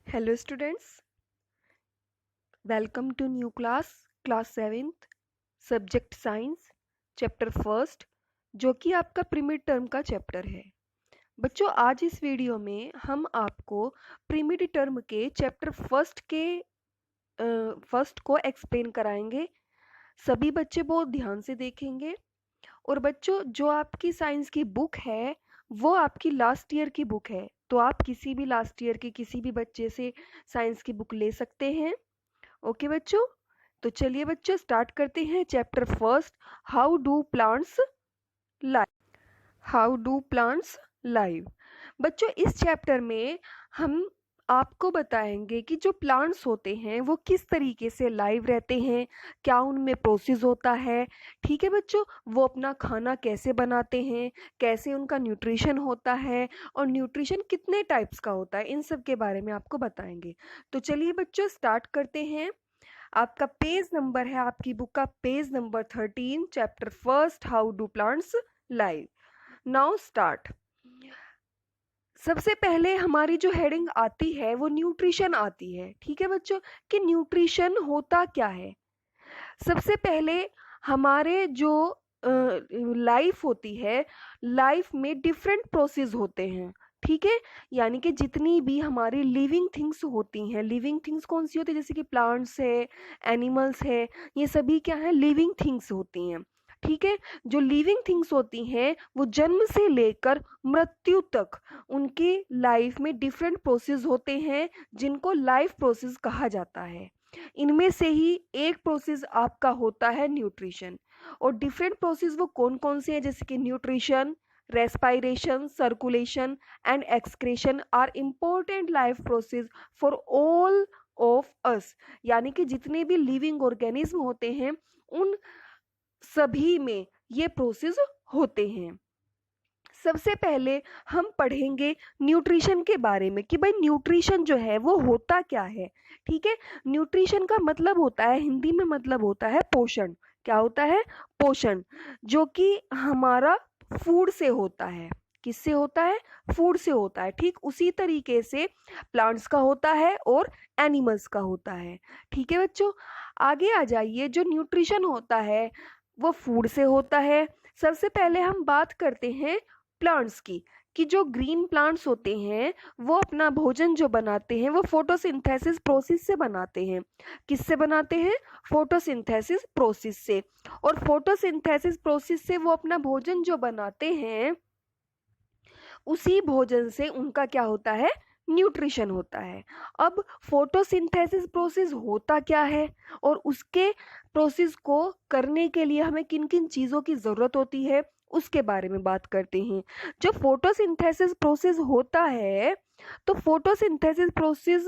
Hello students, welcome to new class 7th, subject science, chapter first, जो कि आपका प्रीमिड term का चैप्टर है। बच्चों, आज इस वीडियो में हम आपको प्रीमिड टर्म के चैप्टर फर्स्ट को एक्सप्लेन कराएंगे। सभी बच्चे बहुत ध्यान से देखेंगे। और बच्चों, जो आपकी साइंस की बुक है वो आपकी लास्ट ईयर की बुक है, तो आप किसी भी लास्ट ईयर के किसी भी बच्चे से साइंस की बुक ले सकते हैं। ओके बच्चों, तो चलिए बच्चों स्टार्ट करते हैं chapter first, how do plants live. बच्चों, इस चैप्टर में हम आपको बताएंगे कि जो प्लांट्स होते हैं वो किस तरीके से लाइव रहते हैं, क्या उनमें प्रोसेस होता है। ठीक है बच्चों, वो अपना खाना कैसे बनाते हैं, कैसे उनका न्यूट्रिशन होता है और न्यूट्रिशन कितने टाइप्स का होता है, इन सब के बारे में आपको बताएंगे। तो चलिए बच्चों स्टार्ट करते हैं। आपका पेज नंबर है, आपकी बुक का page number 13, chapter first, how do plants live. Now start. सबसे पहले हमारी जो हेडिंग आती है वो न्यूट्रिशन आती है। ठीक है बच्चों, कि न्यूट्रिशन होता क्या है। सबसे पहले हमारे जो लाइफ होती है, लाइफ में डिफरेंट प्रोसेस होते हैं। ठीक है, यानी कि जितनी भी हमारी लिविंग थिंग्स होती हैं, लिविंग थिंग्स कौन सी होती है, जैसे कि प्लांट्स है, एनिमल्स है, ये सभी क्या है, लिविंग थिंग्स होती हैं। ठीक है, जो लिविंग थिंग्स होती हैं वो जन्म से लेकर मृत्यु तक उनकी लाइफ में डिफरेंट प्रोसेस होते हैं, जिनको लाइफ प्रोसेस कहा जाता है। इनमें से ही एक प्रोसेस आपका होता है न्यूट्रिशन। और डिफरेंट प्रोसेस वो कौन कौन से हैं, जैसे कि nutrition, respiration, circulation and excretion are important life process for all of us. यानी कि जितने भी लिविंग ऑर्गेनिज्म होते हैं उन सभी में ये प्रोसेस होते हैं। सबसे पहले हम पढ़ेंगे न्यूट्रिशन के बारे में कि भाई न्यूट्रिशन जो है वो होता क्या है। ठीक है, न्यूट्रिशन का मतलब होता है, हिंदी में मतलब होता है पोषण। क्या होता है? पोषण, जो कि हमारा फूड से होता है। किससे होता है? फूड से होता है। ठीक उसी तरीके से प्लांट्स का होता है और एनिमल्स का होता है। ठीक है बच्चों, आगे आ जाइए। जो न्यूट्रिशन होता है वो फूड से होता है। सबसे पहले हम बात करते हैं प्लांट्स की, कि जो ग्रीन प्लांट्स होते हैं वो अपना भोजन जो बनाते हैं वो फोटोसिंथेसिस प्रोसेस से बनाते हैं। किससे बनाते हैं? फोटोसिंथेसिस प्रोसेस से। और फोटोसिंथेसिस प्रोसेस से वो अपना भोजन जो बनाते हैं, उसी भोजन से उनका क्या होता है? न्यूट्रिशन होता है। अब फोटोसिंथेसिस प्रोसेस होता क्या है और उसके प्रोसेस को करने के लिए हमें किन किन चीज़ों की ज़रूरत होती है, उसके बारे में बात करते हैं। जो फोटोसिंथेसिस प्रोसेस होता है, तो फोटोसिंथेसिस प्रोसेस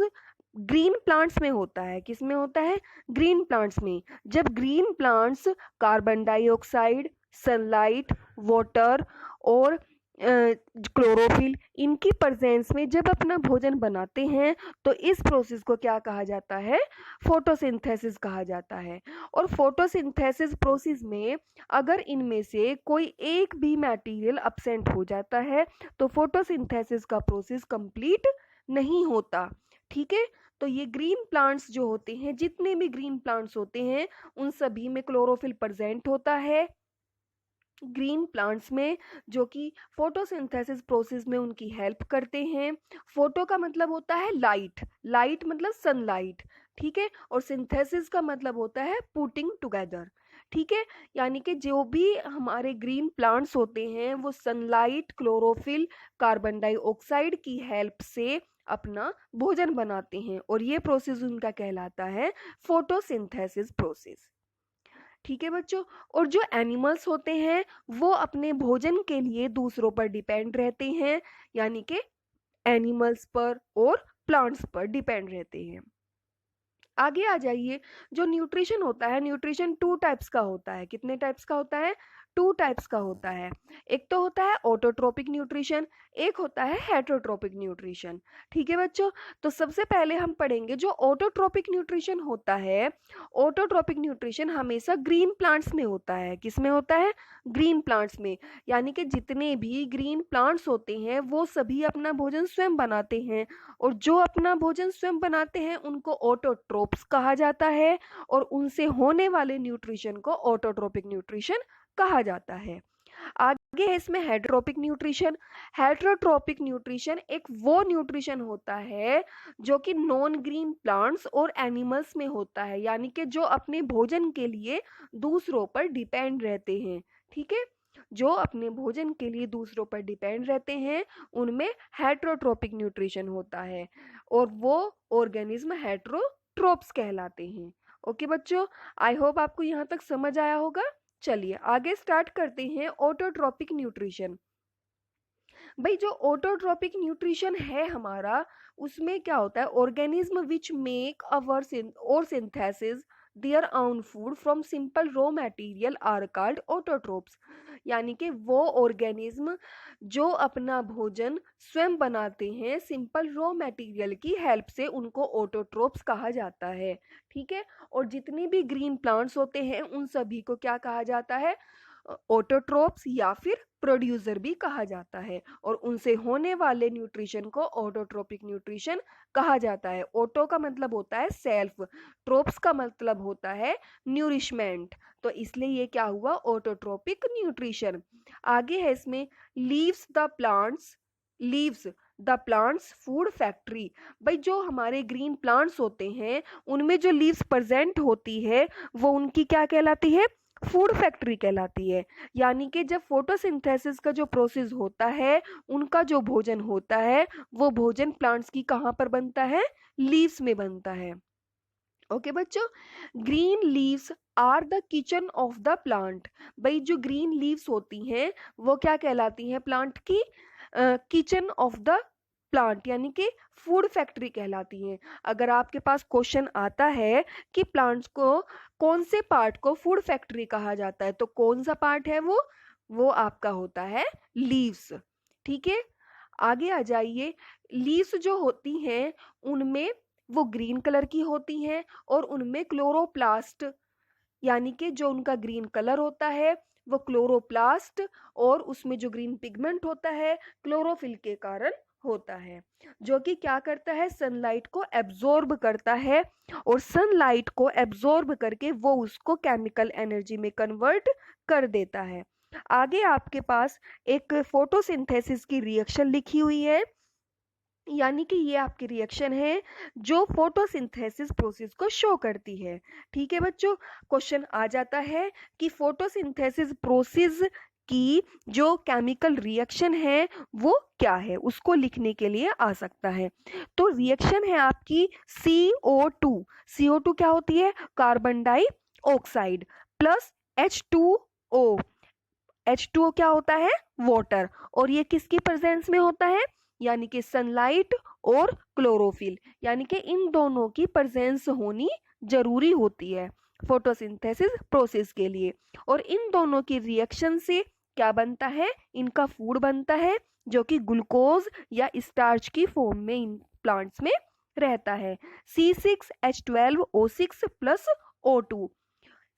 ग्रीन प्लांट्स में होता है। किस में होता है? ग्रीन प्लांट्स में। जब green plants carbon dioxide, sunlight, water और क्लोरोफिल, इनकी प्रेजेंस में जब अपना भोजन बनाते हैं, तो इस प्रोसेस को क्या कहा जाता है? फोटोसिंथेसिस कहा जाता है। और फोटोसिंथेसिस प्रोसेस में अगर इनमें से कोई एक भी मटेरियल अब्सेंट हो जाता है तो फोटोसिंथेसिस का प्रोसेस कंप्लीट नहीं होता। ठीक है, तो ये ग्रीन प्लांट्स जो होते हैं, जितने भी ग्रीन प्लांट्स होते हैं उन सभी में क्लोरोफिल प्रेजेंट होता है। ग्रीन प्लांट्स में, जो कि फोटोसिंथेसिस प्रोसेस में उनकी हेल्प करते हैं। फोटो का मतलब होता है लाइट, लाइट मतलब सनलाइट। ठीक है, और सिंथेसिस का मतलब होता है पुटिंग टुगेदर। ठीक है, यानी कि जो भी हमारे ग्रीन प्लांट्स होते हैं वो सनलाइट, क्लोरोफिल, कार्बन डाइऑक्साइड की हेल्प से अपना भोजन बनाते हैं, और ये प्रोसेस उनका कहलाता है फोटोसिंथेसिस प्रोसेस। ठीक है बच्चों, और जो एनिमल्स होते हैं वो अपने भोजन के लिए दूसरों पर डिपेंड रहते हैं, यानी कि एनिमल्स पर और प्लांट्स पर डिपेंड रहते हैं। आगे आ जाइए। जो न्यूट्रिशन होता है, न्यूट्रिशन टू टाइप्स का होता है। कितने टाइप्स का होता है? टू टाइप्स का होता है। एक तो होता है ऑटोट्रोपिक न्यूट्रिशन, एक होता है हेटरोट्रोपिक न्यूट्रिशन। ठीक है बच्चों, तो सबसे पहले हम पढ़ेंगे जो ऑटोट्रोपिक न्यूट्रिशन होता है। ऑटोट्रोपिक न्यूट्रिशन हमेशा ग्रीन प्लांट्स में होता है। किस में होता है? ग्रीन प्लांट्स में। यानी कि जितने भी ग्रीन प्लांट्स होते हैं वो सभी अपना भोजन स्वयं बनाते हैं, और जो अपना भोजन स्वयं बनाते हैं उनको ऑटोट्रोप्स कहा जाता है, और उनसे होने वाले न्यूट्रिशन को ऑटोट्रोपिक न्यूट्रिशन कहा जाता है। आगे है इसमें हेटरोट्रोपिक न्यूट्रिशन। हेटरोट्रोपिक न्यूट्रिशन एक वो न्यूट्रिशन होता है जो कि नॉन ग्रीन प्लांट्स और एनिमल्स में होता है, यानी कि जो अपने भोजन के लिए दूसरों पर डिपेंड रहते हैं। ठीक है, जो अपने भोजन के लिए दूसरों पर डिपेंड रहते हैं उनमें हेटरोट्रोपिक न्यूट्रिशन होता है, और वो ऑर्गेनिज्म हेटरोट्रोप्स कहलाते हैं। ओके बच्चों, आई होप आपको यहाँ तक समझ आया होगा। चलिए आगे स्टार्ट करते हैं ऑटोट्रोपिक न्यूट्रिशन। भाई जो ऑटोट्रोपिक न्यूट्रिशन है हमारा, उसमें क्या होता है? ऑर्गेनिज्म विच मेक अवर और synthesis their own food from simple raw material are called autotrophs. यानी कि वो ऑर्गेनिज्म जो अपना भोजन स्वयं बनाते हैं सिंपल रॉ मटेरियल की हेल्प से, उनको ऑटोट्रोप्स कहा जाता है। ठीक है, और जितने भी ग्रीन प्लांट्स होते हैं उन सभी को क्या कहा जाता है? ऑटोट्रोप्स या फिर प्रोड्यूसर भी कहा जाता है, और उनसे होने वाले न्यूट्रिशन को ऑटोट्रोपिक न्यूट्रिशन कहा जाता है। ऑटो का मतलब होता है सेल्फ, ट्रोप्स का मतलब होता है न्यूरिशमेंट, तो इसलिए ये क्या हुआ? Autotrophic nutrition. आगे है इसमें leaves the plants food factory. भाई जो हमारे ग्रीन प्लांट्स होते हैं उनमें जो लीव्स प्रेजेंट होती है वो उनकी क्या कहलाती है? फूड फैक्ट्री कहलाती है। यानी कि जब फोटोसिंथेसिस का जो प्रोसेस होता है, उनका जो भोजन होता है वो भोजन प्लांट्स की कहाँ पर बनता है? लीव्स में बनता है। ओके बच्चों, green leaves are the kitchen of the plant. भाई जो ग्रीन लीव्स होती हैं वो क्या कहलाती हैं? प्लांट की किचन ऑफ द प्लांट, यानी कि फूड फैक्ट्री कहलाती हैं। अगर आपके पास क्वेश्चन आता है कि प्लांट्स को कौन से पार्ट को फूड फैक्ट्री कहा जाता है, तो कौन सा पार्ट है वो आपका होता है लीव्स। ठीक है, आगे आ जाइए। लीव्स जो होती हैं उनमें वो ग्रीन कलर की होती हैं, और उनमें क्लोरोप्लास्ट, यानी कि जो उनका ग्रीन कलर होता है वो क्लोरोप्लास्ट, और उसमें जो ग्रीन पिगमेंट होता है क्लोरोफिल के कारण होता है, जो कि क्या करता है? सनलाइट को एब्जॉर्ब करता है, और सनलाइट को एब्जॉर्ब करके वो उसको केमिकल एनर्जी में कन्वर्ट कर देता है। आगे आपके पास एक फोटोसिंथेसिस की रिएक्शन लिखी हुई है, यानी कि ये आपकी रिएक्शन है जो फोटोसिंथेसिस प्रोसेस को शो करती है। ठीक है बच्चों, क्वेश्चन आ जाता है कि फोटोसिंथेसिस प्रोसेस की जो केमिकल रिएक्शन है वो क्या है, उसको लिखने के लिए आ सकता है। तो रिएक्शन है आपकी CO2। CO2 क्या होती है? Carbon dioxide plus H2O। H2O क्या होता है? वाटर। और ये किसकी प्रेजेंस में होता है? यानी कि सनलाइट और क्लोरोफिल, यानी कि इन दोनों की प्रेजेंस होनी जरूरी होती है फोटोसिंथेसिस प्रोसेस के लिए। और इन दोनों की रिएक्शन से क्या बनता है? इनका फूड बनता है, जो कि ग्लूकोज या स्टार्च की फॉर्म में इन प्लांट्स में रहता है। C6H12O6 plus O2।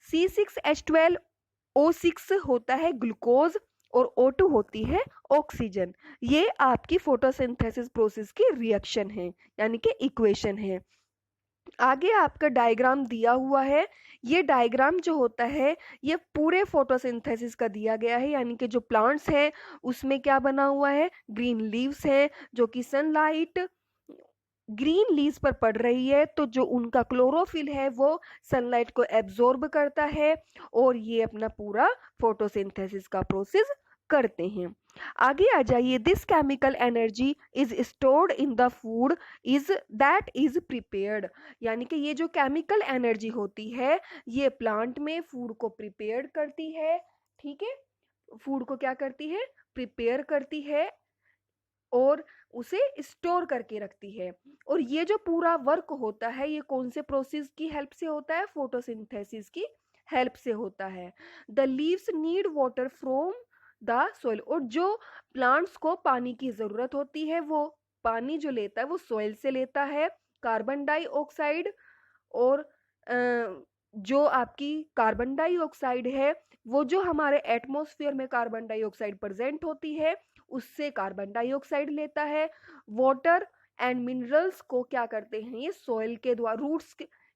C6H12O6 होता है ग्लूकोज, और O2 होती है ऑक्सीजन। ये आपकी फोटोसिंथेसिस प्रोसेस की रिएक्शन है, यानी कि इक्वेशन है। आगे आपका डायग्राम दिया हुआ है। ये डायग्राम जो होता है ये पूरे फोटोसिंथेसिस का दिया गया है, यानी कि जो प्लांट्स है उसमें क्या बना हुआ है? ग्रीन लीव्स है, जो कि सनलाइट ग्रीन लीव्स पर पड़ रही है, तो जो उनका क्लोरोफिल है वो सनलाइट को एब्जॉर्ब करता है, और ये अपना पूरा फोटोसिंथेसिस का प्रोसेस करते हैं। आगे आ जाइए। This chemical energy is stored in the food is that is prepared. यानी कि ये जो केमिकल एनर्जी होती है ये प्लांट में फूड को प्रिपेयर करती है। ठीक है, फूड को क्या करती है? प्रिपेयर करती है, और उसे स्टोर करके रखती है। और ये जो पूरा वर्क होता है ये कौन से प्रोसेस की हेल्प से होता है? फोटोसिंथेसिस की हेल्प से होता है। The leaves need water from the soil, और जो प्लांट्स को पानी की ज़रूरत होती है वो पानी जो लेता है वो सॉइल से लेता है, कार्बन डाइऑक्साइड। और जो आपकी कार्बन डाइऑक्साइड है वो जो हमारे एटमॉस्फेयर में कार्बन डाइऑक्साइड प्रेजेंट होती है उससे कार्बन डाइऑक्साइड लेता है। वाटर एंड मिनरल्स को क्या करते हैं, ये सॉइल के द्वारा, रूट्स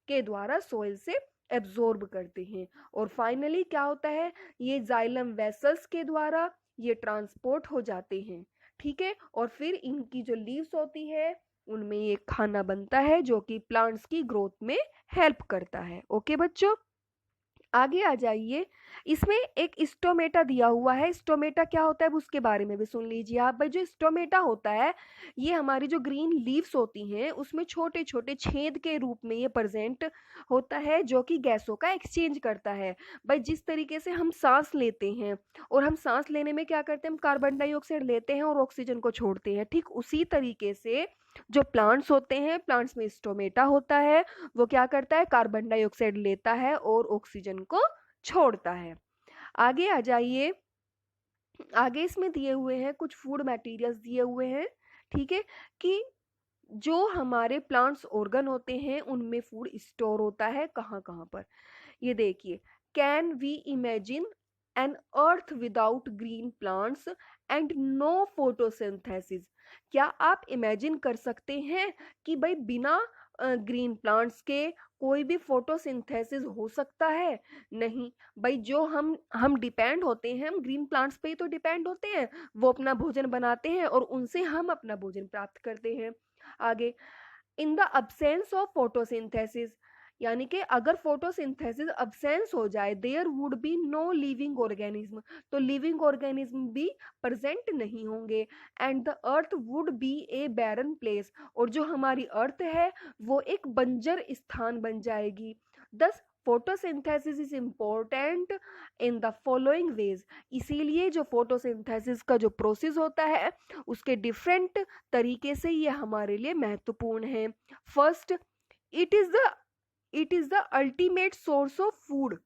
के द्वारा सॉइल से एब्जॉर्ब करते हैं। और फाइनली क्या होता है, ये जाइलम वेसल्स के द्वारा ये ट्रांसपोर्ट हो जाते हैं। ठीक है, और फिर इनकी जो लीव्स होती है उनमें ये खाना बनता है जो कि प्लांट्स की ग्रोथ में हेल्प करता है। ओके बच्चों, आगे आ जाइए। इसमें एक स्टोमेटा दिया हुआ है। स्टोमेटा क्या होता है उसके बारे में भी सुन लीजिए आप। भाई जो स्टोमेटा होता है ये हमारी जो ग्रीन लीव्स होती हैं उसमें छोटे छोटे छेद के रूप में ये प्रेजेंट होता है जो कि गैसों का एक्सचेंज करता है। भाई जिस तरीके से हम सांस लेते हैं और हम सांस लेने में क्या करते हैं, हम कार्बन डाइऑक्साइड लेते हैं और ऑक्सीजन को छोड़ते हैं, ठीक उसी तरीके से जो प्लांट्स होते हैं, प्लांट्स में स्टोमेटा होता है, वो क्या करता है, कार्बन डाइऑक्साइड लेता है और ऑक्सीजन को छोड़ता है। आगे आ जाइए। आगे इसमें दिए हुए हैं कुछ फूड मटेरियल्स दिए हुए हैं, ठीक है, कि जो हमारे प्लांट्स ऑर्गन होते हैं उनमें फूड स्टोर होता है कहाँ कहाँ पर। ये देखिए, can we imagine an earth without green plants and no photosynthesis. क्या आप इमेजिन कर सकते हैं कि भाई बिना ग्रीन प्लांट्स के कोई भी फोटोसिंथेसिस हो सकता है? नहीं भाई, जो हम डिपेंड होते हैं, हम ग्रीन प्लांट्स पे ही तो डिपेंड होते हैं, वो अपना भोजन बनाते हैं और उनसे हम अपना भोजन प्राप्त करते हैं। आगे, in the absence of photosynthesis, यानी कि अगर फोटोसिंथेसिस अब्सेंस हो जाए, there would be no living organism, तो लिविंग ऑर्गेनिज्म भी प्रेजेंट नहीं होंगे। And the earth would be a barren place, और जो हमारी अर्थ है वो एक बंजर स्थान बन जाएगी। दस photosynthesis is important in the following veg, इसीलिए जो फोटोसिंथेसिस का जो प्रोसेस होता है उसके डिफरेंट तरीके से ये हमारे लिए महत्वपूर्ण है। First, it is the ultimate source of food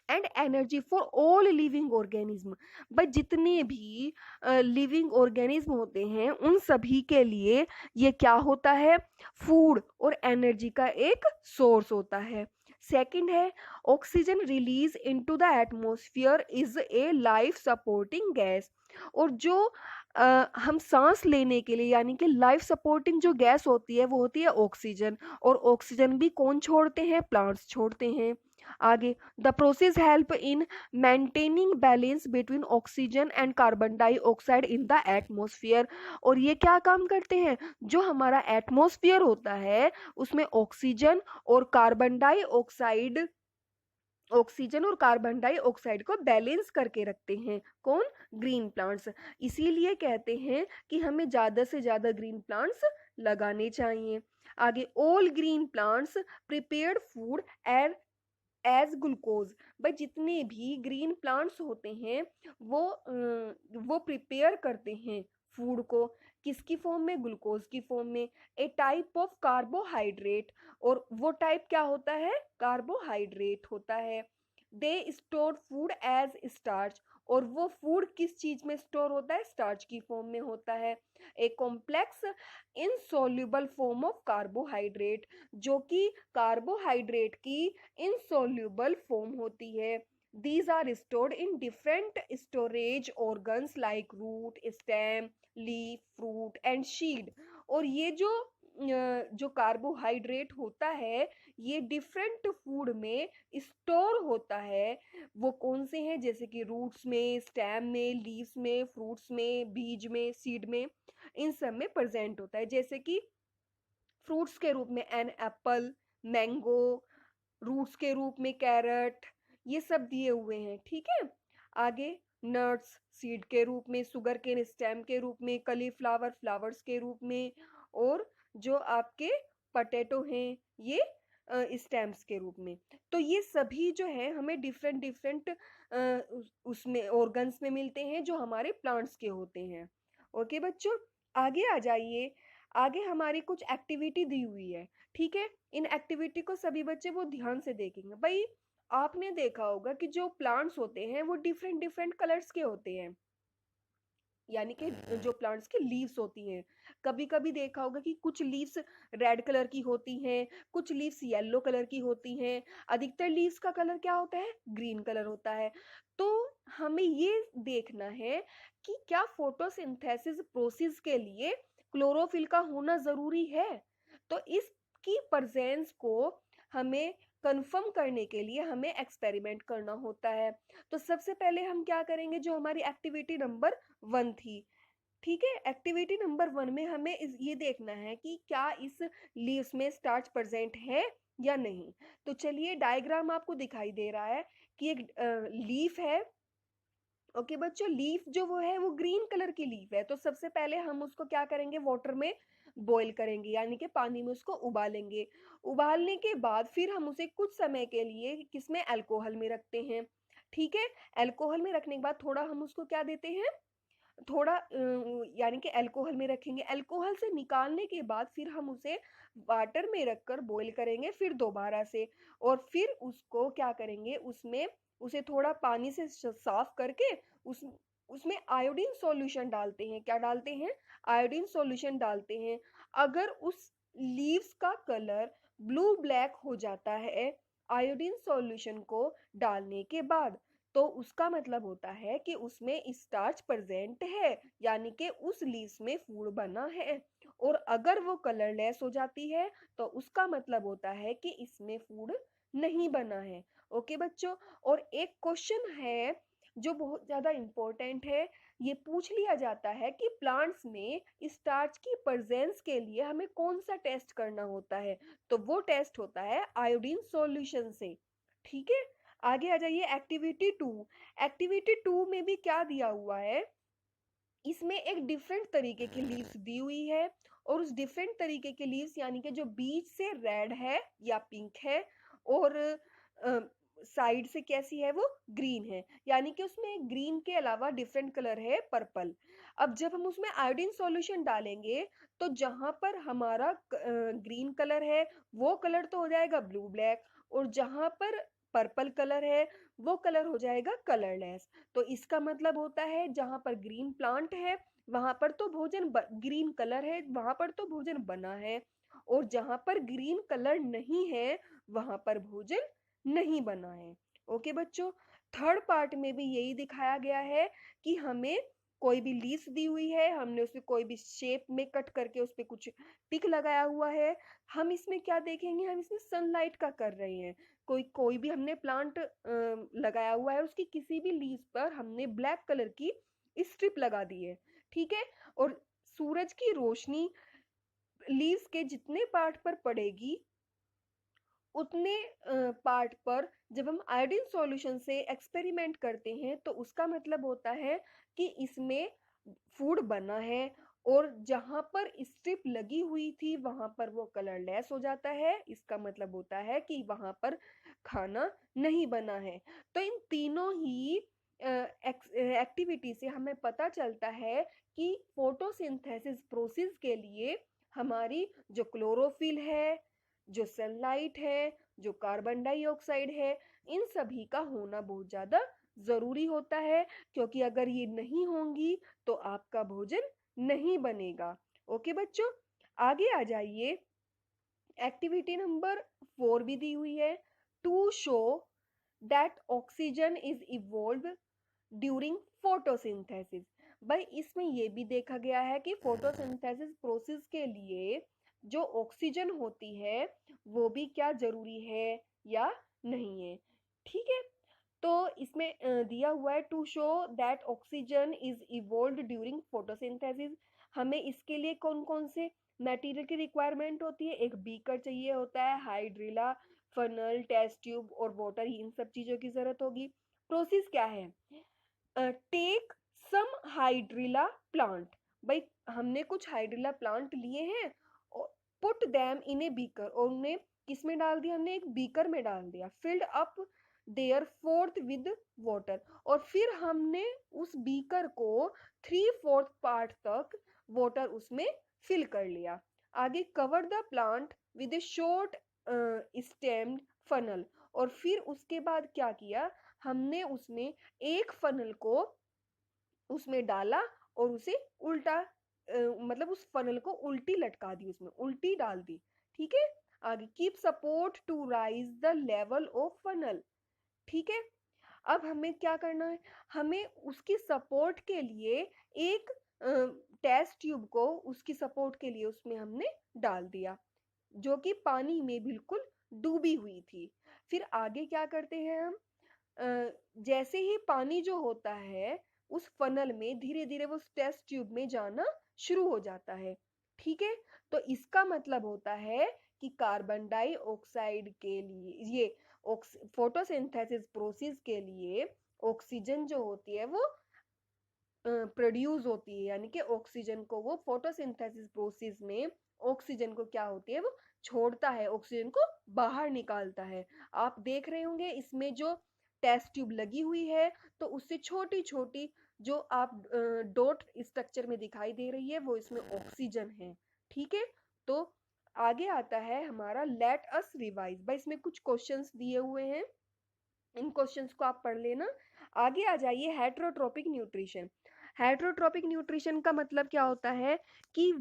and energy for all living organism. भाई जितने भी लिविंग ऑर्गेनिज्म होते हैं उन सभी के लिए ये क्या होता है, फूड और एनर्जी का एक सोर्स होता है। सेकंड है, oxygen release into the atmosphere is a life supporting gas, और जो हम सांस लेने के लिए, यानी कि लाइफ सपोर्टिंग जो गैस होती है वो होती है ऑक्सीजन, और ऑक्सीजन भी कौन छोड़ते हैं, प्लांट्स छोड़ते हैं। आगे, the process help in maintaining balance between oxygen and carbon dioxide in the atmosphere, और ये क्या काम करते हैं, जो हमारा एटमॉस्फेयर होता है उसमें ऑक्सीजन और कार्बन डाइऑक्साइड को बैलेंस करके रखते हैं, कौन, ग्रीन प्लांट्स। इसीलिए कहते हैं कि हमें ज़्यादा से ज़्यादा ग्रीन प्लांट्स लगाने चाहिए। आगे, all green plants prepared food as glucose. भाई जितने भी ग्रीन प्लांट्स होते हैं वो प्रिपेयर करते हैं फूड को, किसकी फॉर्म में, ग्लूकोज की फॉर्म में, ए टाइप ऑफ कार्बोहाइड्रेट, और वो टाइप क्या होता है, कार्बोहाइड्रेट होता है। They store food as starch, और वो फूड किस चीज में स्टोर होता है, स्टार्च की फॉर्म में होता है। A complex insoluble form of carbohydrate, जो कि कार्बोहाइड्रेट की इनसॉल्युबल फॉर्म होती है। These are stored in different storage organs like root, stem, leaf, fruit and seed। और ये जो कार्बोहाइड्रेट होता है ये डिफरेंट फूड में स्टोर होता है। वो कौन से हैं, जैसे कि रूट्स में, स्टेम में, लीव्स में, फ्रूट्स में, बीज में, सीड में, इन सब में प्रेजेंट होता है। जैसे कि फ्रूट्स के रूप में एन एप्पल, मैंगो, रूट्स के रूप में कैरेट, ये सब दिए हुए हैं, ठीक है। आगे, नट्स सीड के रूप में, सुगर केन स्टेम के रूप में, कलीफ्लावर फ्लावर्स के रूप में, और जो आपके पटेटो हैं ये स्टेम्स के रूप में। तो ये सभी जो है हमें डिफरेंट डिफरेंट उसमें ऑर्गन्स में मिलते हैं जो हमारे प्लांट्स के होते हैं। ओके बच्चों, आगे आ जाइए। आगे हमारी कुछ एक्टिविटी दी हुई है, ठीक है। इन एक्टिविटी को सभी बच्चे वो ध्यान से देखेंगे। भाई आपने देखा होगा कि जो प्लांट्स होते हैं वो डिफरेंट डिफरेंट कलर्स के होते हैं, यानी कि जो प्लांट्स की लीव्स होती हैं। कभी कभी देखा होगा कि कुछ लीव्स रेड कलर की होती हैं, कुछ लीव्स येलो कलर की होती हैं, अधिकतर लीव्स का कलर क्या होता है, ग्रीन कलर होता है। तो हमें ये देखना है कि क्या फोटोसिंथेसिस प्रोसेस के लिए क्लोरोफिल का होना जरूरी है। तो इसकी प्रेजेंस को हमें कंफर्म करने के लिए हमें एक्सपेरिमेंट करना होता है। तो सबसे पहले हम क्या करेंगे, जो हमारी एक्टिविटी नंबर 1 थी, ठीक है, एक्टिविटी नंबर 1 में हमें ये देखना है कि क्या इस लीव्स में स्टार्च प्रेजेंट है या नहीं। तो चलिए, डायग्राम आपको दिखाई दे रहा है कि एक लीफ है। ओके बच्चों, लीफ जो वो है वो ग्रीन कलर की लीफ है। तो सबसे पहले हम उसको क्या करेंगे, वाटर में बॉईल करेंगे, यानी कि पानी में उसको उबालेंगे। उबालने के बाद फिर हम उसे कुछ समय के लिए किसमें, अल्कोहल में रखते हैं। ठीक है, अल्कोहल में रखने के बाद थोड़ा हम उसको क्या देते हैं, थोड़ा यानी कि अल्कोहल में रखेंगे। अल्कोहल से निकालने के बाद फिर हम उसे वाटर में रखकर बॉईल करेंगे फिर दोबारा से। और फिर उसको क्या करेंगे, उसमें उसे थोड़ा पानी से साफ करके उस उसमें आयोडीन सॉल्यूशन डालते हैं। क्या डालते हैं, आयोडीन सॉल्यूशन डालते हैं। अगर उस लीव्स का कलर ब्लू ब्लैक हो जाता है आयोडीन सॉल्यूशन को डालने के बाद, तो उसका मतलब होता है कि उसमें स्टार्च प्रेजेंट है, यानी कि उस लीव्स में फूड बना है। और अगर वो कलरलेस हो जाती है तो उसका मतलब होता है कि इसमें फूड नहीं बना है। ओके बच्चों, और एक क्वेश्चन है जो बहुत ज्यादा इंपॉर्टेंट है। ये पूछ लिया जाता है कि प्लांट्स में स्टार्च की प्रेजेंस के लिए हमें कौन सा टेस्ट करना होता है। तो वो टेस्ट होता है आयोडीन सॉल्यूशन से। ठीक है, आगे आ जाइए, एक्टिविटी 2। एक्टिविटी 2 में भी क्या दिया हुआ है, इसमें एक डिफरेंट तरीके की लीव्स दी हुई है। और उस डिफरेंट तरीके के लीव्स यानी कि जो बीच से रेड है या पिंक है, और साइड से कैसी है, वो ग्रीन है, यानी कि उसमें ग्रीन के अलावा डिफरेंट कलर है, पर्पल। अब जब हम उसमें आयोडीन सॉल्यूशन डालेंगे तो जहां पर हमारा ग्रीन कलर है वो कलर तो हो जाएगा ब्लू ब्लैक, और जहां पर पर्पल कलर है वो कलर हो जाएगा कलरलेस। तो इसका मतलब होता है जहां पर ग्रीन प्लांट है वहां पर तो भोजन ग्रीन कलर है वहां पर तो भोजन बना है, और जहां पर ग्रीन कलर नहीं है वहां पर भोजन नहीं बना है। ओके बच्चों, थर्ड पार्ट में भी यही दिखाया गया है कि हमें कोई भी लीफ दी हुई है, हमने उसे कोई भी शेप में कट करके उस पर कुछ टिक लगाया हुआ है। हम इसमें क्या देखेंगे, हम इसमें सनलाइट का कर रहे हैं। कोई कोई भी हमने प्लांट लगाया हुआ है, उसकी किसी भी लीफ पर हमने ब्लैक कलर की स्ट्रिप लगा दी है। ठीक है, और सूरज की रोशनी लीव्स के जितने पार्ट पर पड़ेगी उतने पार्ट पर जब हम आयोडीन सॉल्यूशन से एक्सपेरिमेंट करते हैं तो उसका मतलब होता है कि इसमें फूड बना है। और जहां पर स्ट्रिप लगी हुई थी वहां पर वो कलरलेस हो जाता है, इसका मतलब होता है कि वहां पर खाना नहीं बना है। तो इन तीनों ही एक्टिविटी से हमें पता चलता है कि फोटोसिंथेसिस प्रोसेस के लिए हमारी जो क्लोरोफिल है, जो सनलाइट है, जो कार्बन डाइऑक्साइड है, इन सभी का होना बहुत ज्यादा जरूरी होता है, क्योंकि अगर ये नहीं होंगी तो आपका भोजन नहीं बनेगा। ओके बच्चों, आगे आ जाइए, एक्टिविटी नंबर 4 भी दी हुई है, to show that oxygen is evolve during photosynthesis. भाई इसमें ये भी देखा गया है कि फोटोसिंथेसिस प्रोसेस के लिए जो ऑक्सीजन होती है वो भी क्या जरूरी है या नहीं है। ठीक है, तो इसमें दिया हुआ है to show that oxygen is evolve during photosynthesis. हमें इसके लिए कौन कौन से मटेरियल की रिक्वायरमेंट होती है, एक बीकर चाहिए होता है, हाइड्रिला, फनल, टेस्ट ट्यूब और वाटर, इन सब चीजों की जरूरत होगी। प्रोसेस क्या है, टेक सम हाइड्रिला प्लांट। भाई हमने कुछ हाइड्रिला प्लांट लिए हैं और put them in a beaker, और उन्हें किस में डाल दिया, हमने एक बीकर में डाल दिया, filled up their fourth with water. और फिर हमने उस बीकर को 3/4 पार्ट तक वाटर उसमें फिल कर लिया। आगे, cover the plant with A short stemmed funnel, और फिर उसके बाद क्या किया, हमने उसमें एक फनल को उसमें डाला और उसे उल्टा मतलब उस फनल को उल्टी लटका दी, उसमें उल्टी डाल दी। ठीक है, आगे keep support to raise the level of funnel. ठीक है, अब हमें क्या करना है, हमें उसकी सपोर्ट के लिए एक टेस्ट ट्यूब को उसकी सपोर्ट के लिए उसमें हमने डाल दिया, जो कि पानी में बिल्कुल डूबी हुई थी। फिर आगे क्या करते हैं हम, जैसे ही पानी जो होता है उस फनल में धीरे धीरे वो टेस्ट ट्यूब में जाना शुरू हो जाता है। ठीक है, तो इसका मतलब होता है कि कार्बन डाइऑक्साइड के लिए ये फोटोसिंथेसिस प्रोसेस के लिए ऑक्सीजन जो होती है वो प्रोड्यूस होती है, यानी कि ऑक्सीजन को वो फोटोसिंथेसिस प्रोसेस में ऑक्सीजन को क्या होती है वो छोड़ता है, ऑक्सीजन को बाहर निकालता है। आप देख रहे होंगे इसमें जो टेस्ट ट्यूब लगी हुई है तो उससे छोटी छोटी जो आप डॉट स्ट्रक्चर में दिखाई दे रही है वो इसमें ऑक्सीजन है। ठीक है, तो आगे आता है हमारा लेट अस रिवाइज। भाई इसमें कुछ क्वेश्चंस दिए हुए हैं, इन क्वेश्चंस को आप पढ़ लेना। आगे आ जाइए हेटरोट्रोपिक न्यूट्रिशन। हेटरोट्रोपिक न्यूट्रिशन का मतलब क्या होता है कि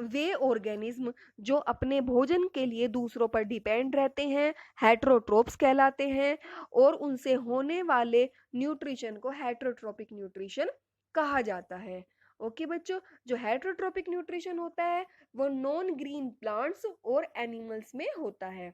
वे ऑर्गेनिज्म जो अपने भोजन के लिए दूसरों पर डिपेंड रहते हैं हेटरोट्रोप्स कहलाते हैं, और उनसे होने वाले न्यूट्रिशन को हेटरोट्रोपिक न्यूट्रिशन कहा जाता है। ओके बच्चों, जो हेटरोट्रोपिक न्यूट्रिशन होता है वो नॉन ग्रीन प्लांट्स और एनिमल्स में होता है।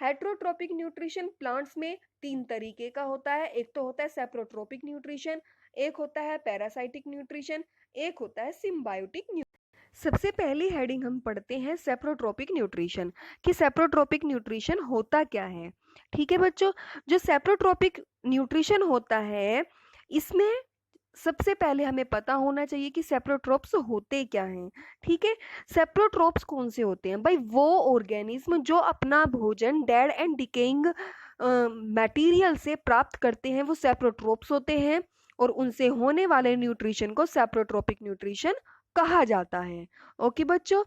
हेटरोट्रोपिक न्यूट्रिशन प्लांट्स में तीन तरीके का होता है, एक तो होता है सेप्रोट्रोपिक न्यूट्रिशन, एक होता है पैरासाइटिक न्यूट्रिशन, एक होता है सिम्बायोटिक न्यूट्रिशन। सबसे पहली हेडिंग हम पढ़ते हैं सेप्रोट्रोपिक न्यूट्रिशन, कि सेप्रोट्रोपिक न्यूट्रिशन होता क्या है। ठीक है बच्चों, जो सेप्रोट्रोपिक न्यूट्रिशन होता है इसमें सबसे पहले हमें पता होना चाहिए कि सेप्रोट्रोप्स होते क्या हैं। ठीक है, सेप्रोट्रोप्स कौन से होते हैं भाई, वो ऑर्गेनिज्म जो अपना भोजन डेड एंड डिकेइंग मटेरियल से प्राप्त करते हैं वो सेप्रोट्रोप्स होते हैं, और उनसे होने वाले न्यूट्रिशन को सेप्रोट्रोपिक न्यूट्रिशन कहा जाता है। ओके बच्चों,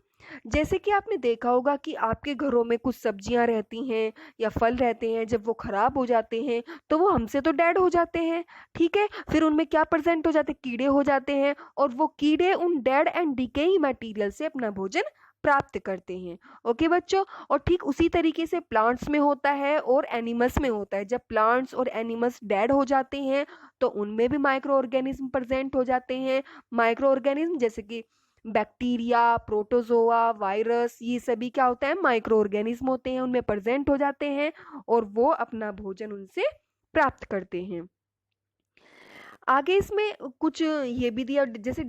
जैसे कि आपने देखा होगा कि आपके घरों में कुछ सब्जियां रहती हैं या फल रहते हैं, जब वो खराब हो जाते हैं तो वो हमसे तो डेड हो जाते हैं। ठीक है, फिर उनमें क्या प्रेजेंट हो जाते हैं, कीड़े हो जाते हैं, और वो कीड़े उन डेड एंड डिकेइंग मटेरियल से अपना भोजन प्राप्त करते हैं। ओके बच्चों, और ठीक उसी तरीके से प्लांट्स में होता है और एनिमल्स में होता है। जब प्लांट्स और एनिमल्स डेड हो जाते हैं तो उनमें भी माइक्रो ऑर्गेनिज्म प्रेजेंट हो जाते हैं। माइक्रो ऑर्गेनिज्म जैसे कि बैक्टीरिया, प्रोटोजोआ, वायरस, ये सभी क्या होता है, माइक्रो ऑर्गेनिज्म होते हैं, उनमें प्रेजेंट हो जाते हैं और वो अपना भोजन उनसे प्राप्त करते हैं। आगे इसमें कुछ ये भी दिया, जैसे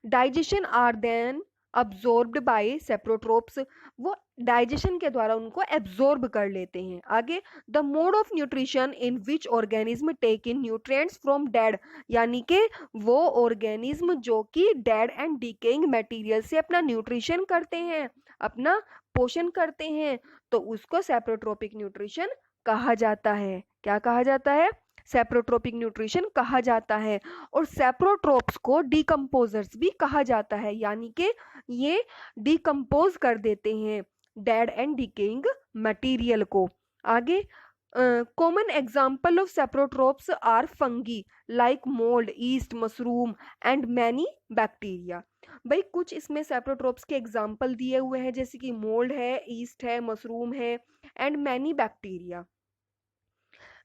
digestion are then absorbed by saprotrophs, वो डाइजेशन के द्वारा उनको एब्जॉर्ब कर लेते हैं। आगे the mode of nutrition in which organism take in nutrients from dead, यानी कि वो ऑर्गेनिज्म जो कि डेड एंड डिकेइंग मटेरियल से अपना न्यूट्रिशन करते हैं, अपना पोषण करते हैं, तो उसको सेप्रोट्रोपिक न्यूट्रिशन कहा जाता है। क्या कहा जाता है, सेप्रोट्रोपिक न्यूट्रिशन कहा जाता है। और सेप्रोट्रोप्स को डिकम्पोजर्स भी कहा जाता है, यानी कि ये डिकम्पोज कर देते हैं डेड एंड डिकेइंग मटेरियल को। आगे common example of saprotrophs are fungi like mould, yeast, mushroom and many bacteria. भाई कुछ इसमें सेप्रोट्रोप्स के एग्जाम्पल दिए हुए हैं, जैसे कि मोल्ड है, ईस्ट है, मशरूम है and many bacteria.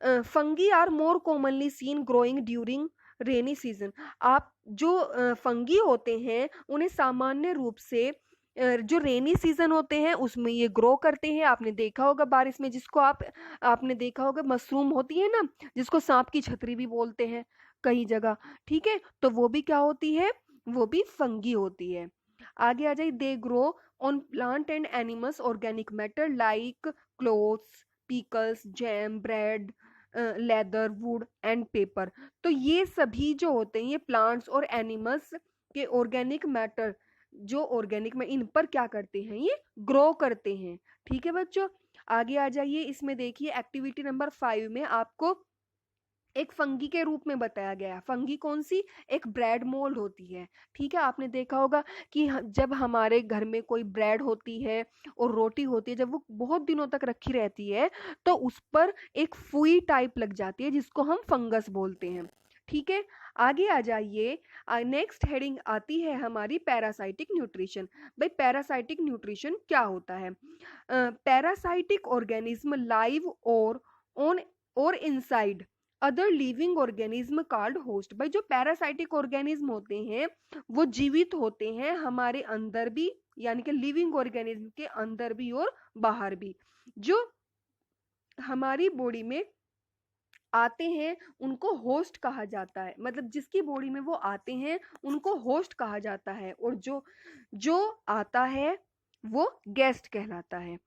Fungi are more commonly seen growing during rainy season. आप जो फंगी होते हैं उन्हें सामान्य रूप से जो रेनी सीजन होते हैं उसमें ये ग्रो करते हैं। आपने देखा होगा बारिश में, जिसको आपने देखा होगा मशरूम होती है ना, जिसको सांप की छतरी भी बोलते हैं कई जगह। ठीक है, तो वो भी क्या होती है, वो भी फंगी होती है। आगे आ जाए, they grow on plant and animals organic matter like clothes, pickles, jam, bread, leather, would and paper. तो ये सभी जो होते हैं ये प्लांट्स और एनिमल्स के ऑर्गेनिक मैटर, जो ऑर्गेनिक में इन पर क्या करते हैं, ये ग्रो करते हैं। ठीक है बच्चों, आगे आ जाइए, इसमें देखिए एक्टिविटी नंबर 5 में आपको एक फंगी के रूप में बताया गया है। फंगी कौन सी? एक ब्रेड मोल्ड होती है। ठीक है, आपने देखा होगा कि जब हमारे घर में कोई ब्रेड होती है और रोटी होती है, जब वो बहुत दिनों तक रखी रहती है तो उस पर एक फुई टाइप लग जाती है जिसको हम फंगस बोलते हैं। ठीक है, आगे आ जाइए। नेक्स्ट हेडिंग आती है हमारी पैरासाइटिक न्यूट्रिशन। भाई पैरासाइटिक न्यूट्रिशन क्या होता है? पैरासाइटिक ऑर्गेनिज्म लाइव और ऑन और inside other living organism called host. भाई जो पैरासाइटिक ऑर्गेनिज्म होते हैं वो जीवित होते हैं हमारे अंदर भी, यानी कि लिविंग ऑर्गेनिज्म के अंदर भी और बाहर भी। जो हमारी बॉडी में आते हैं उनको होस्ट कहा जाता है, मतलब जिसकी बॉडी में वो आते हैं उनको होस्ट कहा जाता है, और जो जो आता है वो गेस्ट कहलाता है।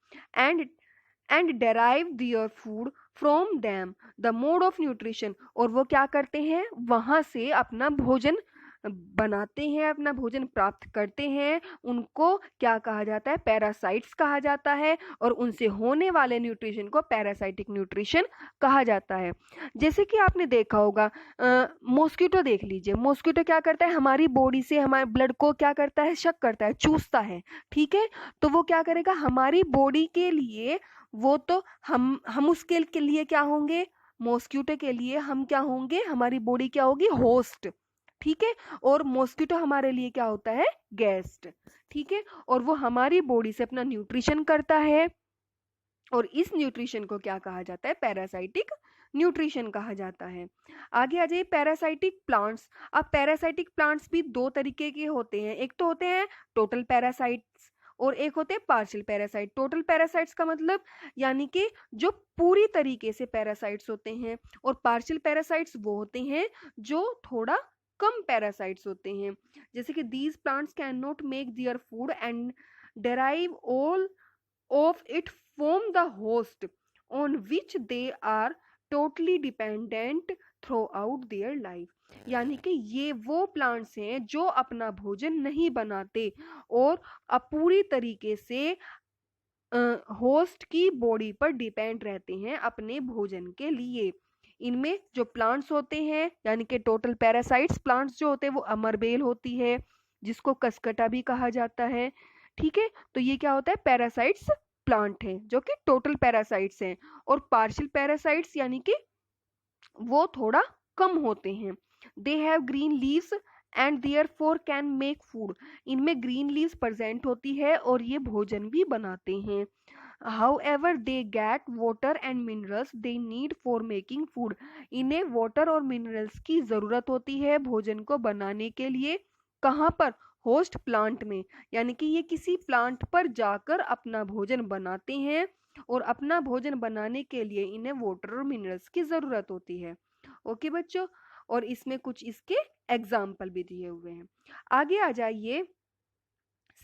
And derive their food from them the mode of nutrition. और वो क्या करते हैं, वहां से अपना भोजन बनाते हैं, अपना भोजन प्राप्त करते हैं। उनको क्या कहा जाता है? पैरासाइट्स कहा जाता है, और उनसे होने वाले न्यूट्रिशन को पैरासाइटिक न्यूट्रिशन कहा जाता है। जैसे कि आपने देखा होगा, मॉस्किटो देख लीजिए। मॉस्किटो क्या करता है? हमारी बॉडी से हमारे ब्लड को क्या करता है? शक करता है, चूसता है। ठीक है, तो वो क्या करेगा हमारी बॉडी के लिए? वो तो हम उसके के लिए क्या होंगे? मॉस्किटो के लिए हम क्या होंगे? हमारी बॉडी क्या होगी? होस्ट। ठीक है, और मॉस्किटो हमारे लिए क्या होता है? गेस्ट। ठीक है, और वो हमारी बॉडी से अपना न्यूट्रिशन करता है, और इस न्यूट्रिशन को क्या कहा जाता है? पैरासाइटिक न्यूट्रिशन कहा जाता है। आगे आ जाइए, पैरासाइटिक प्लांट्स। अब पैरासाइटिक प्लांट्स भी दो तरीके के होते हैं। एक तो होते हैं टोटल पैरासाइट्स, और एक होते हैं पार्शियल पैरासाइट। टोटल पैरासाइट्स का मतलब यानी कि जो पूरी तरीके से पैरासाइट्स होते हैं, और पार्शियल पैरासाइट्स वो होते हैं जो थोड़ा कम पैरासाइट्स होते हैं। जैसे कि these plants can not make their food and derive all of it from the host on which they are totally dependent throughout their life। यानी कि ये वो प्लांट्स हैं जो अपना भोजन नहीं बनाते और पूरी तरीके से होस्ट की बॉडी पर डिपेंड रहते हैं अपने भोजन के लिए। इनमें जो प्लांट्स होते हैं यानी कि टोटल पैरासाइट्स प्लांट्स जो होते हैं वो अमरबेल होती है, जिसको कसकटा भी कहा जाता है। ठीक है, तो ये क्या होता है? पैरासाइट्स प्लांट हैं जो कि टोटल पैरासाइट्स हैं। और पार्शियल पैरासाइट्स यानी कि वो थोड़ा कम होते हैं। They have green leaves and therefore can make food. इनमें ग्रीन लीव्स प्रेजेंट होती है और ये भोजन भी बनाते हैं। However, they get water and minerals they need for making food। इन्हें वाटर और मिनरल्स की जरूरत होती है भोजन को बनाने के लिए। कहाँ पर? होस्ट प्लांट में। यानी कि ये किसी प्लांट पर जाकर अपना भोजन बनाते हैं, और अपना भोजन बनाने के लिए इन्हें वाटर और मिनरल्स की जरूरत होती है। ओके बच्चों, और इसमें कुछ इसके एग्जाम्पल भी दिए हुए हैं। आगे आ जाइए,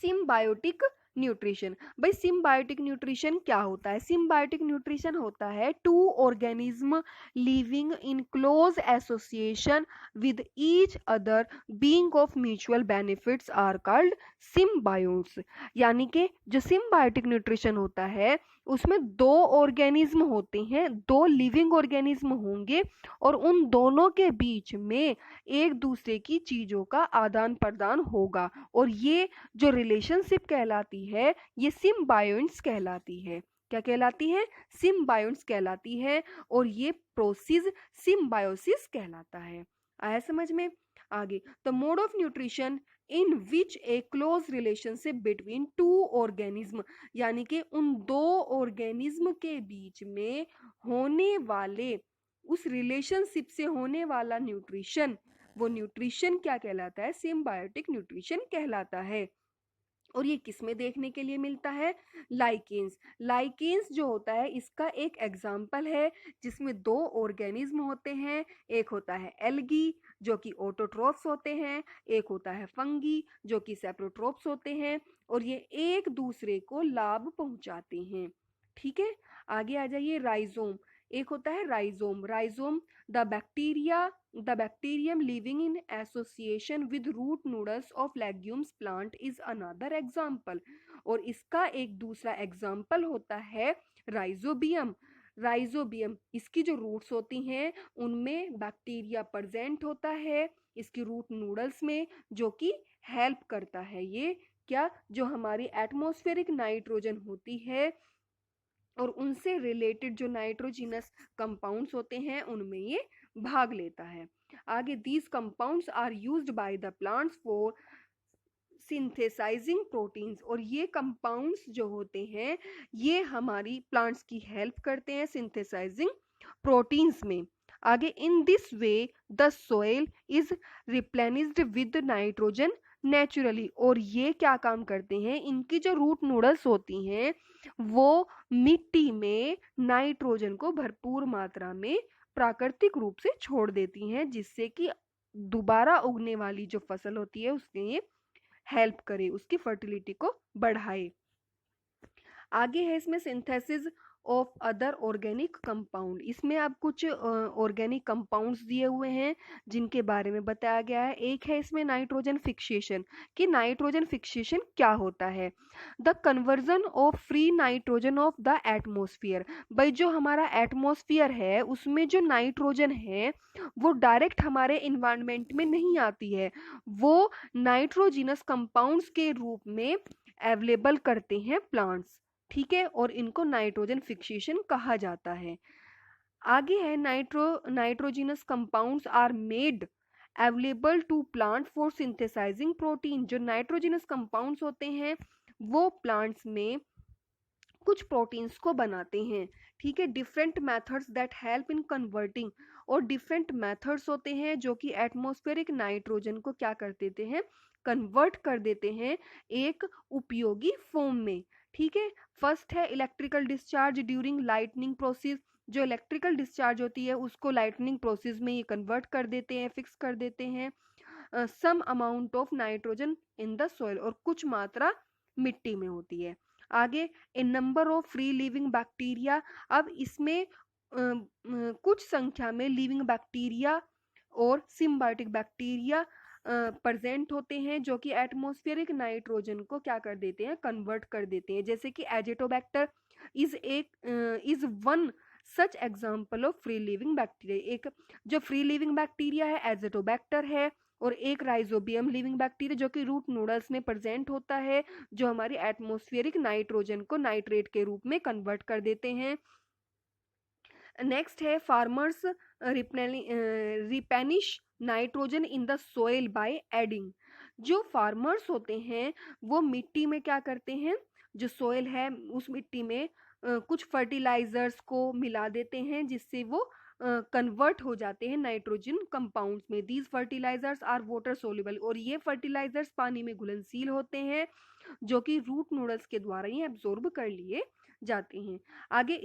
सिम्बायोटिक न्यूट्रिशन। भाई सिम्बायोटिक न्यूट्रिशन क्या होता है? सिम्बायोटिक न्यूट्रिशन होता है two organism living in close association with each other being of mutual benefits are called symbiotes. यानी कि जो सिम्बायोटिक न्यूट्रिशन होता है उसमें दो ऑर्गेनिज्म होते हैं, दो लिविंग ऑर्गेनिज्म होंगे, और उन दोनों के बीच में एक दूसरे की चीजों का आदान प्रदान होगा, और ये जो रिलेशनशिप कहलाती है ये सिम्बायोट्स कहलाती है। क्या कहलाती है? सिम्बायोट्स कहलाती है, और ये प्रोसेस सिम्बायोसिस कहलाता है। आया समझ में? आगे, the mode of nutrition in which A close relationship between two organism. यानी कि उन दो ऑर्गेनिज्म के बीच में होने वाले उस रिलेशनशिप से होने वाला न्यूट्रिशन, वो न्यूट्रिशन क्या कहलाता है? सिम्बायोटिक न्यूट्रिशन कहलाता है। और ये किस में देखने के लिए मिलता है? लाइकेन्स। लाइकेन्स जो होता है इसका एक एग्जाम्पल है जिसमें दो ऑर्गेनिज्म होते हैं। एक होता है एल्गी जो कि ऑटोट्रोफ्स होते हैं, एक होता है फंगी जो कि सेप्रोट्रोप्स होते हैं, और ये एक दूसरे को लाभ पहुंचाते हैं। ठीक है, आगे आ जाइए, राइजोम। एक होता है rhizome. Rhizome the bacterium living in association with root nodules of legumes plant is another example. और इसका एक दूसरा एग्जाम्पल होता है राइजोबियम। राइजोबियम, इसकी जो रूट्स होती हैं उनमें बैक्टीरिया प्रेजेंट होता है इसकी रूट नूडल्स में, जो कि हेल्प करता है ये क्या, जो हमारी एटमॉस्फेरिक नाइट्रोजन होती है और उनसे रिलेटेड जो नाइट्रोजिनस कंपाउंड्स होते हैं उनमें ये भाग लेता है। आगे, these compounds are used by the plants for synthesising proteins, और ये कंपाउंड्स जो होते हैं ये हमारी प्लांट्स की हेल्प करते हैं सिंथेसाइजिंग प्रोटीन्स में। आगे, in this way the soil is replenished with nitrogen naturally, और ये क्या काम करते हैं, इनकी जो रूट नूडल्स होती हैं वो मिट्टी में नाइट्रोजन को भरपूर मात्रा में प्राकृतिक रूप से छोड़ देती हैं, जिससे कि दोबारा उगने वाली जो फसल होती है उसके ये हेल्प करे, उसकी फर्टिलिटी को बढ़ाए। आगे है इसमें synthesis of other organic compound, इसमें अब कुछ ऑर्गेनिक कंपाउंड्स दिए हुए हैं जिनके बारे में बताया गया है। एक है इसमें नाइट्रोजन फिक्सेशन, कि नाइट्रोजन फिक्सेशन क्या होता है, the conversion of free nitrogen of the atmosphere, भाई जो हमारा एटमोस्फियर है उसमें जो नाइट्रोजन है वो डायरेक्ट हमारे इन्वायरमेंट में नहीं आती है, वो नाइट्रोजिनस कंपाउंड्स के रूप में अवेलेबल करते हैं प्लांट्स, ठीक है, और इनको नाइट्रोजन फिक्सेशन कहा जाता है। आगे है nitrogenous compounds are made available to plant for synthesising protein, जो नाइट्रोजिनस कंपाउंड्स होते हैं वो प्लांट्स में कुछ प्रोटीन्स को बनाते हैं, ठीक है। Different methods that help in converting, और डिफरेंट मेथड्स होते हैं जो कि एटमॉस्फेरिक नाइट्रोजन को क्या कर देते हैं, कन्वर्ट कर देते हैं एक उपयोगी फॉर्म में, ठीक है। फर्स्ट है electrical discharge during lightning process, जो इलेक्ट्रिकल डिस्चार्ज होती है उसको लाइटनिंग प्रोसेस में ये कन्वर्ट कर देते हैं, फिक्स कर देते हैं some amount of nitrogen in the soil, और कुछ मात्रा मिट्टी में होती है। आगे, a number of free living bacteria, अब इसमें कुछ संख्या में लिविंग बैक्टीरिया और सिम्बायोटिक बैक्टीरिया प्रेजेंट होते हैं जो कि एटमॉस्फेरिक नाइट्रोजन को क्या कर देते हैं, कन्वर्ट कर देते हैं, जैसे कि Azotobacter is one such example of free living bacteria. एक जो फ्री लिविंग बैक्टीरिया है एजेटोबैक्टर है, और एक राइजोबियम लिविंग बैक्टीरिया जो कि रूट नूडल्स में प्रेजेंट होता है, जो हमारी एटमॉस्फेरिक नाइट्रोजन को नाइट्रेट के रूप में कन्वर्ट कर देते हैं। नेक्स्ट है farmers replenish nitrogen in the soil by adding, जो फार्मर्स होते हैं वो मिट्टी में क्या करते हैं, जो सोइल है उस मिट्टी में कुछ फर्टिलाइजर्स को मिला देते हैं जिससे वो कन्वर्ट हो जाते हैं नाइट्रोजन कंपाउंड्स में। These fertilisers are water soluble, और ये फर्टिलाइजर्स पानी में घुलनशील होते हैं जो कि रूट नूडल्स के द्वारा ही एब्जॉर्ब कर लिए जाते हैं। आगे,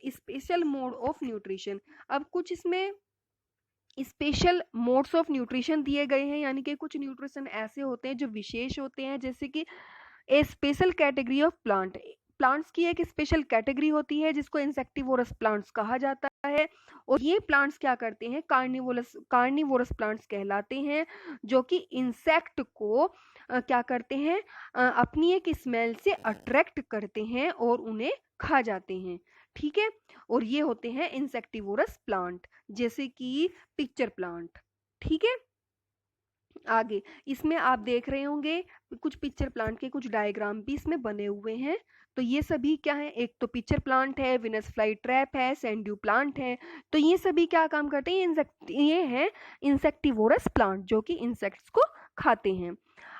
स्पेशल मोड ऑफ न्यूट्रिशन, अब कुछ इसमें स्पेशल मोड्स ऑफ न्यूट्रिशन दिए गए हैं, यानी कि कुछ न्यूट्रिशन ऐसे होते हैं जो विशेष होते हैं, जैसे कि ए स्पेशल कैटेगरी ऑफ प्लांट्स की एक स्पेशल कैटेगरी होती है जिसको इंसेक्टिवोरस प्लांट्स कहा जाता है, और ये प्लांट्स क्या करते हैं, कार्निवोरस प्लांट्स कहलाते हैं, जो कि इंसेक्ट को क्या करते हैं, अपनी एक स्मेल से अट्रैक्ट करते हैं और उन्हें खा जाते हैं, ठीक है, और ये होते हैं इंसेक्टिवोरस प्लांट, जैसे कि पिक्चर प्लांट, ठीक है। आगे इसमें आप देख रहे होंगे कुछ पिक्चर प्लांट के कुछ डायग्राम भी इसमें बने हुए हैं, तो ये सभी क्या है, एक तो पिक्चर प्लांट है, विनस फ्लाई ट्रैप है, सैंड्यू प्लांट है, तो ये सभी क्या काम करते हैं, ये है इंसेक्टिवोरस प्लांट जो कि इंसेक्ट्स को खाते हैं।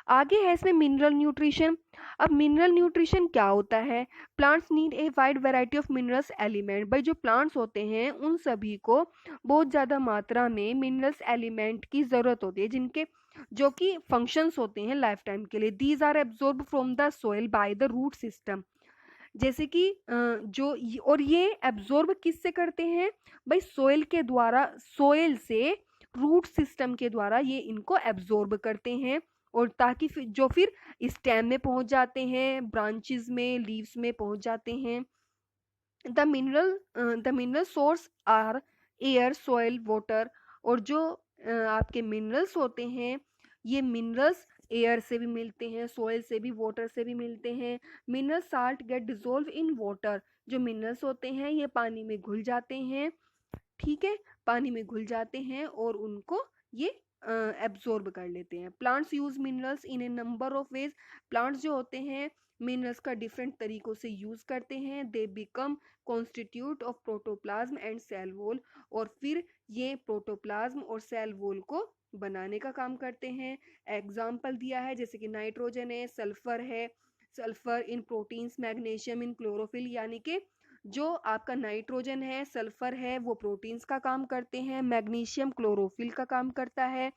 आगे है इसमें मिनरल न्यूट्रिशन, अब मिनरल न्यूट्रिशन क्या होता है, plants need a wide variety of minerals element, भाई जो प्लांट्स होते हैं उन सभी को बहुत ज़्यादा मात्रा में मिनरल्स एलिमेंट की ज़रूरत होती है जिनके जो कि फंक्शंस होते हैं लाइफ टाइम के लिए। These are absorb from the soil by the root system, जैसे कि और ये एब्जॉर्ब किससे करते हैं, भाई सोइल के द्वारा, सोइल से रूट सिस्टम के द्वारा ये इनको एब्जॉर्ब करते हैं, और ताकि जो फिर स्टेम में पहुंच जाते हैं, ब्रांचेस में, लीव्स में पहुंच जाते हैं। The mineral source are air, soil, water, और जो आपके मिनरल्स होते हैं ये मिनरल्स एयर से भी मिलते हैं, सॉइल से भी, वाटर से भी मिलते हैं। Mineral salt get dissolve in water, जो मिनरल्स होते हैं ये पानी में घुल जाते हैं, ठीक है, पानी में घुल जाते हैं और उनको ये एब्जॉर्ब कर लेते हैं। Plants use minerals in A number of ways, plants जो होते हैं मिनरल्स का डिफरेंट तरीकों से यूज करते हैं। They become constitute of protoplasm and cell wall, और फिर ये प्रोटोप्लाज्म और सेल वॉल को बनाने का काम करते हैं। एग्जाम्पल दिया है जैसे कि नाइट्रोजन है, sulphur in proteins, magnesium in chlorophyll, यानी कि जो आपका नाइट्रोजन है, सल्फर है, वो प्रोटीन्स का काम करते हैं, मैग्नीशियम क्लोरोफिल का काम करता है,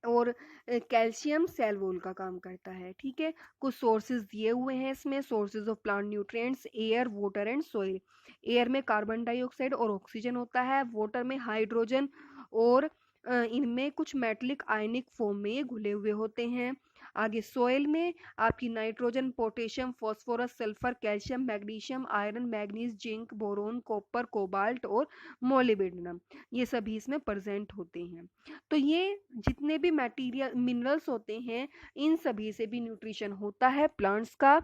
और कैल्शियम सेल वॉल का काम करता है, ठीक है। कुछ सोर्सेज दिए हुए हैं इसमें, sources of plant nutrients, air, water and soil. Air में कार्बन डाइऑक्साइड और ऑक्सीजन होता है, वाटर में हाइड्रोजन, और इनमें कुछ मेटलिक आयनिक फॉर्म में ये घुले हुए होते हैं। आगे सॉइल में आपकी nitrogen, potassium, phosphorus, sulphur, calcium, magnesium, iron, manganese, zinc, boron, copper, cobalt और मोलिब्डेनम, ये सभी इसमें प्रेजेंट होते हैं। तो ये जितने भी मटेरियल मिनरल्स होते हैं इन सभी से भी न्यूट्रिशन होता है प्लांट्स का।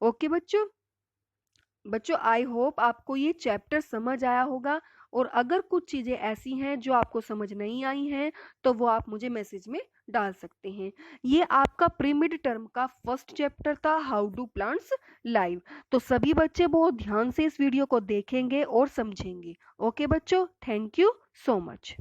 ओके बच्चों आई होप आपको ये चैप्टर समझ आया होगा, और अगर कुछ चीज़ें ऐसी हैं जो आपको समझ नहीं आई हैं तो वो आप मुझे मैसेज में डाल सकते हैं। ये आपका प्री मिड टर्म का फर्स्ट चैप्टर था, हाउ डू प्लांट्स लाइव। तो सभी बच्चे बहुत ध्यान से इस वीडियो को देखेंगे और समझेंगे। ओके बच्चों, थैंक यू सो मच।